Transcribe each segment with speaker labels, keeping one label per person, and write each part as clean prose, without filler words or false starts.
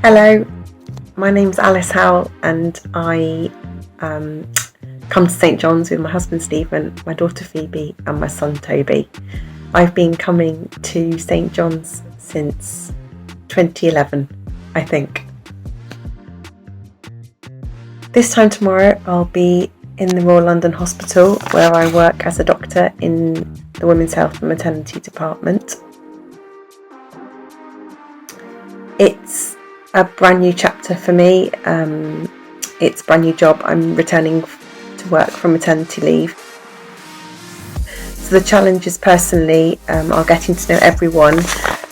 Speaker 1: Hello, my name's Alice Howell and I come to St John's with my husband Stephen, my daughter Phoebe and my son Toby. I've been coming to St John's since 2011, I think. This time tomorrow I'll be in the Royal London Hospital where I work as a doctor in the Women's Health and Maternity Department. It's a brand new chapter for me. It's a brand new job. I'm returning to work from maternity leave. So the challenge is personally are getting to know everyone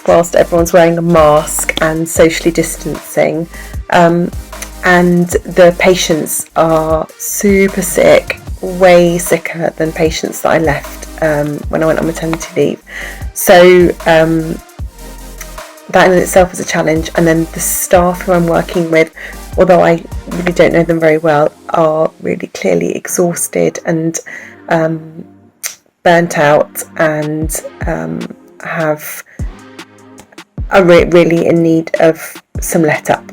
Speaker 1: whilst everyone's wearing a mask and socially distancing. And the patients are super sick, way sicker than patients that I left when I went on maternity leave. So that in itself is a challenge, and then the staff who I'm working with, although I really don't know them very well, are really clearly exhausted and burnt out and are really in need of some let up.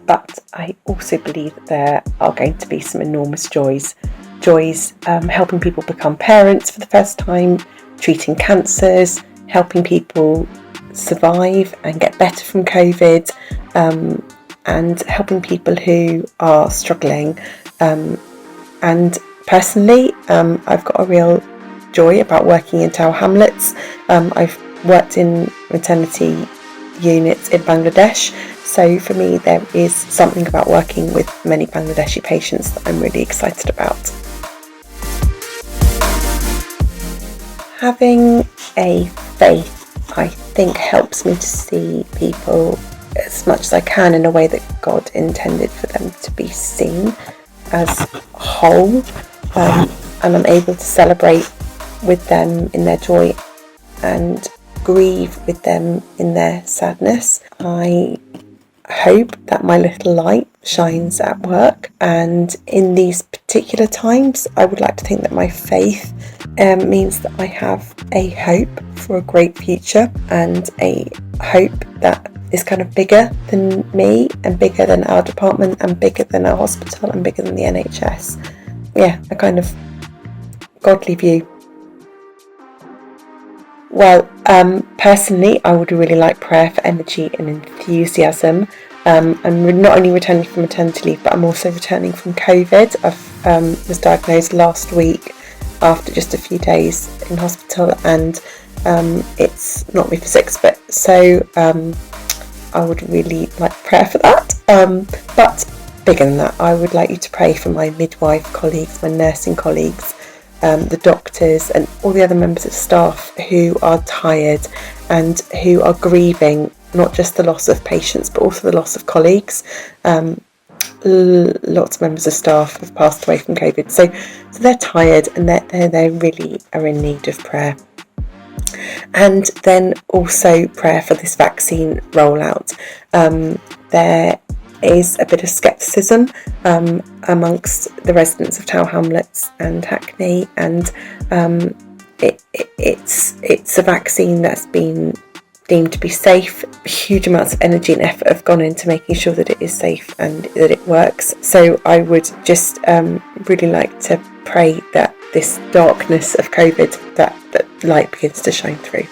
Speaker 1: But I also believe that there are going to be some enormous joys, helping people become parents for the first time, treating cancers, helping people survive and get better from COVID, and helping people who are struggling. And personally, I've got a real joy about working in Tower Hamlets. I've worked in maternity units in Bangladesh, so for me there is something about working with many Bangladeshi patients that I'm really excited about. Having a faith, I think, helps me to see people as much as I can in a way that God intended for them to be seen as whole, and I'm able to celebrate with them in their joy and grieve with them in their sadness. I hope that my little light shines at work, and in these particular times I would like to think that my faith means that I have a hope for a great future, and a hope that is kind of bigger than me and bigger than our department and bigger than our hospital and bigger than the NHS. Yeah, a kind of godly view. Well, personally, I would really like prayer for energy and enthusiasm. I'm not only returning from maternity leave, but I'm also returning from COVID. I was diagnosed last week after just a few days in hospital, and it's knocked me for 6 a bit. So I would really like prayer for that. But bigger than that, I would like you to pray for my midwife colleagues, my nursing colleagues, the doctors and all the other members of staff who are tired and who are grieving not just the loss of patients but also the loss of colleagues. Lots of members of staff have passed away from COVID, so they're tired and they really are in need of prayer. And then also prayer for this vaccine rollout. There is a bit of scepticism amongst the residents of Tower Hamlets and Hackney, and it's a vaccine that's been deemed to be safe. Huge amounts of energy and effort have gone into making sure that it is safe and that it works. So I would just really like to pray that this darkness of COVID, that light begins to shine through.